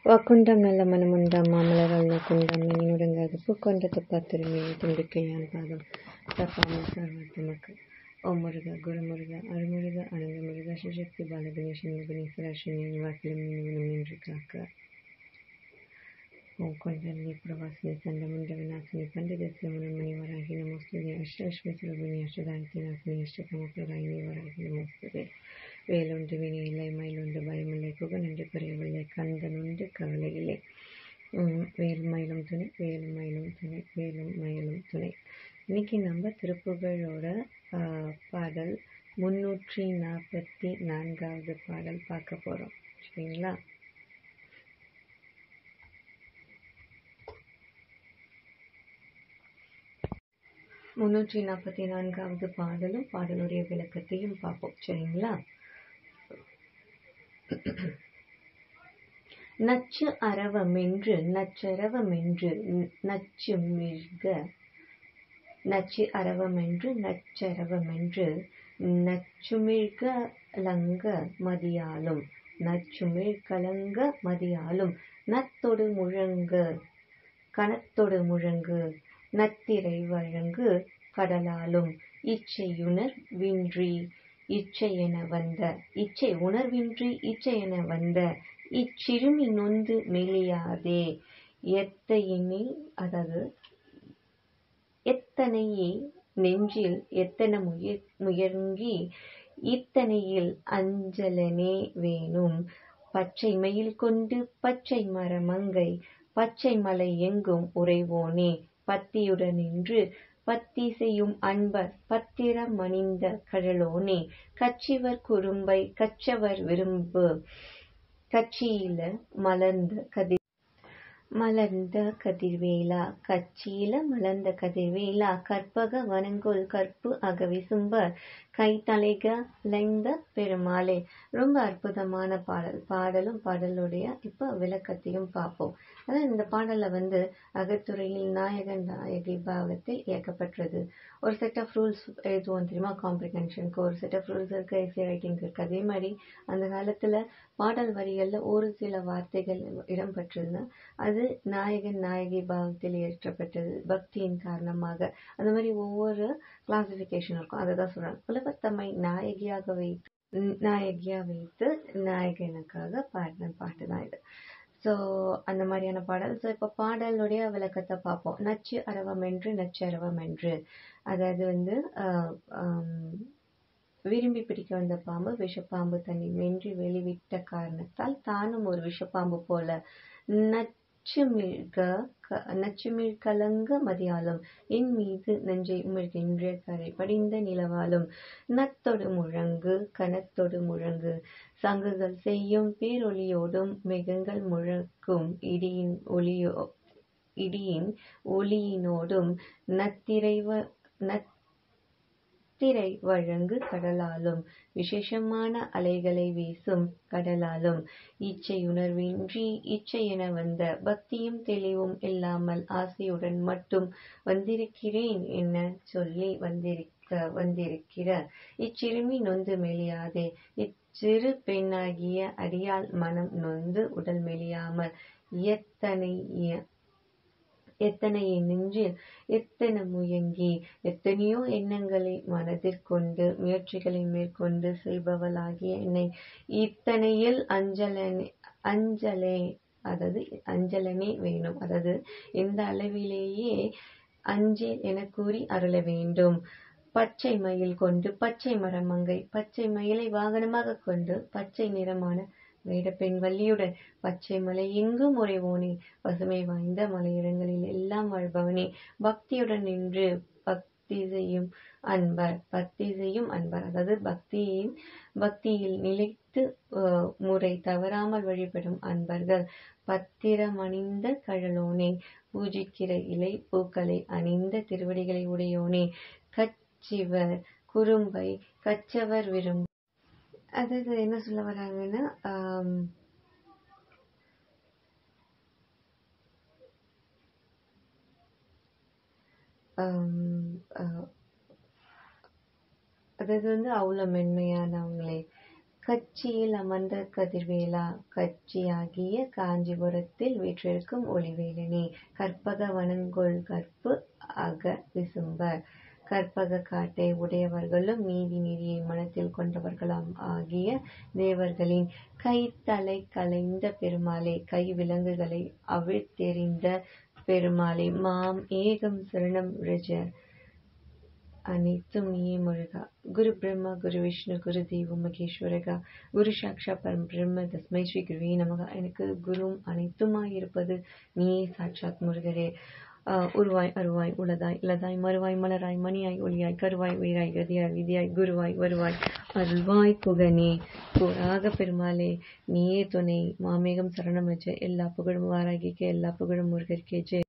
வாக்குண்டம் நல்ல மனமுண்டாம் மாமலரால் நோக்குண்டாம் நீனுடங்காது பூக்கொண்ட துப்பாத்திருமையை தும்பிக்கையான் பாதம் தப்பாமல் சர்வத்தமக்கு ஓம் முருக குருமுருக அருமுருக அனந்த முருக சிவசக்தி பாலகணேசன் முகனேஸ்வரஸ்வினி வாக்கிலும் நினைவனும் நின்று காக்க ஓம் கொண்டலி பிரவாசினி சண்டமுண்ட விநாசினி பண்டிதஸ்ய முனிமணி வராகி நமஸ்துதே அஷ்டலட்சுமி சுரபிணி அஷ்டதாயத்தி நாசினி அஷ்டகமப்பிரதாயினி வராகி நமஸ்துதே வேலுண்டு வினி இல்லை மயிலுண்டு பயமில்லை குகனுண்டு குறையவில்லை கந்தனுண்டு கவலை இல்லை வேல் மயிலும் துணை வேலும் மயிலும் துணை வேலும் மயிலும் துணை. இன்னைக்கு நம்ம திருப்புகழோட பாடல் 344வது பாடல் பார்க்க போகிறோம். சரிங்களா? முன்னூற்றி 44வது பாடலும் பாடலுடைய விளக்கத்தையும் பார்ப்போம். சரிங்களா? நச்சு அரவமென்று நச்சரவமென்று நச்சு மிழ்க நச்சு அரவமென்று நச்சரவமென்று நச்சுமிழ்க லங்க மதியாலும் நச்சுமிழ்கலங்க மதியாலும் நத்தொடு முழங்கு கணத்தொடு முழங்கு நத்திரை வழங்கு கடலாலும் இச்சையுணர் வின்றி இச்சையென வந்த இச்சை உணர்வின்றி இச்சையென வந்த இச்சிறுமி நொந்து மெலியாதே எத்தையினே அதாவது எத்தனையே நெஞ்சில் எத்தனை முயங்கி இத்தனையில் அஞ்சலனே வேணும் பச்சை மயில் கொண்டு பச்சை மரமங்கை பச்சை மலை எங்கும் உறைவோனே பத்தியுடன் நின்று பத்தி செய்யும் அன்பர் பத்திரம் அணிந்த கழலோனே கச்சிவர் குறும்பை கச்சவர் விரும்பு கச்சியில மலர்ந்த கதிர்வேலா கச்சியில மலர்ந்த கதிர்வேலா கற்பக வனங்கொள் கற்பு அகவிசும்ப கைத்தலைக லைந்த பெருமாளே. ரொம்ப அற்புதமான பாடலும் பாடலுடைய இப்போ விளக்கத்தையும் பார்ப்போம். அதான் இந்த பாடலில் அகத்துறையில் நாயகன் நாயகி பாவத்தில் இயக்கப்பட்டது. ஒரு செட் ஆஃப் ரூல்ஸ் எழுதுவோம் தெரியுமா? காம்ப்ரிஹென்ஷனுக்கு ஒரு செட் ஆஃப் ரூல்ஸ் இருக்கு, எஸ்ஏ ரைட்டிங்க்கு இருக்கு. அதே மாதிரி அந்த காலத்தில் பாடல் வரிகளில் ஒரு சில வார்த்தைகள் இடம்பெற்றதுன்னா அது நாயகன் நாயகி பாவத்தில் இயற்றப்பட்டது பக்தியின் காரணமாக. அந்த மாதிரி ஒவ்வொரு கிளாசிஃபிகேஷன் இருக்கும். அதை தான் சொல்றாங்க. புலவத்தம்மை நாயகியாக வைத்து நாயகனுக்காக பாடின பாட்டு தான் இது. ஸோ அந்த மாதிரியான பாடல். ஸோ இப்போ பாடலுடைய விளக்கத்தை பார்ப்போம். நச்சு அரவமென்று நச்சு அரவமென்று அதாவது விரும்பி பிடிக்க வந்த பாம்பு விஷப்பாம்பு தன்னை வென்று வெளிவிட்ட காரணத்தால் தானும் ஒரு விஷப்பாம்பு போல நச்சுமிழ்கலங்க மதியாலும் என் மீது நெஞ்சை உமிழ்கின்ற கரை படிந்த நிலவாலும் நத்தொடு முழங்கு கணத்தொடு முழங்கு சங்குகள் செய்யும் பேரொலியோடும் மிகங்கள் முழக்கும் இடியின் ஒளியினோடும் நத்திரை வழங்கு கடலாலும் விசேஷமான அலைகளை வீசும் கடலாலும் இச்சையுணர்வின்றி இச்சையென வந்த பக்தியும் தெளிவும் இல்லாமல் ஆசையுடன் மட்டும் வந்திருக்கிறேன் என சொல்லி வந்திருக்கிற இச்சிறுமி நொந்து மெலியாதே இச்சிறு பெண்ணாகிய அடியால் மனம் நொந்து உடல் மெலியாமல் எத்தனையே நெஞ்சில் எத்தனை முயங்கி எத்தனையோ எண்ணங்களை மனதிற்கொண்டு முயற்சிகளை மேற்கொண்டு செய்பவளாகிய என்னை இத்தனையில் அஞ்சலனே வேணும். அதாவது இந்த அளவிலேயே அஞ்சேல் என கூறி அருள வேண்டும். பச்சை மயில் கொண்டு பச்சை மரமங்கை பச்சை மயிலை வாகனமாக கொண்டு பச்சை நிறமான வேடப்பெண் வள்ளியுடன் பச்சை மலை எங்கும் உறைவோனே பசுமை வாய்ந்த மலையிடங்களில் எல்லாம் வாழ்பவனே பக்தியுடன் நின்று பக்தி செய்யும் அன்பர் அதாவது பக்தியில் நிலைத்து முறை தவறாமல் வழிபடும் அன்பர்கள் பத்திரமணிந்த கழலோனே பூஜிக்கிற இலை பூக்களை அணிந்த திருவடிகளை உடையோனே கச்சிவர் குறும்பை கச்சவர் விரும்பு. அதாவது என்ன சொல்ல வராங்கன்னா அதாவது அவ்வளோ மென்மையானவங்களே கச்சியில் அமர்ந்த கதிர்வேலா கச்சியாகிய காஞ்சிபுரத்தில் வீற்றிருக்கும் ஒளிவேலனே கற்பக வனங்கொள் கற்பு அக விசும்பர் கற்பக காட்டை உடையவர்களும் நீதி நெறியை மனத்தில் கொண்டவர்களாம் ஆகிய தேவர்களின் கைத்தலை கலைந்த பெருமாளே கை விலங்குகளை அவிழ்த்தெறிந்த பெருமாளே மாம் ஏகம் சரணம் ரஜ அனைத்தும் நீயே முருகா. குரு பிரம்மா குரு விஷ்ணு குரு தெய்வம் மகேஸ்வரகா குரு சாக்ஷா பரம் பிரம்ம தஸ்மை ஸ்ரீ குருவே நமகா. எனக்கு குரும் அனைத்துமாயிருப்பது நீயே சாட்சாத் முருகரே. உருவாய் அருவாய் உளதாய் இளதாய் மறுவாய் மலராய் மணியாய் ஒளியாய் கருவாய் உயிராய் கதியாய் விதியாய் குருவாய் வருவாய் அருள்வாய் குகனே கோராக பெருமாளே நீயே துணை மாமேகம் சரணமஜ. எல்லா புகழும் வாராகிக்கு எல்லா புகழும் முருகர்க்கே ஜெய்.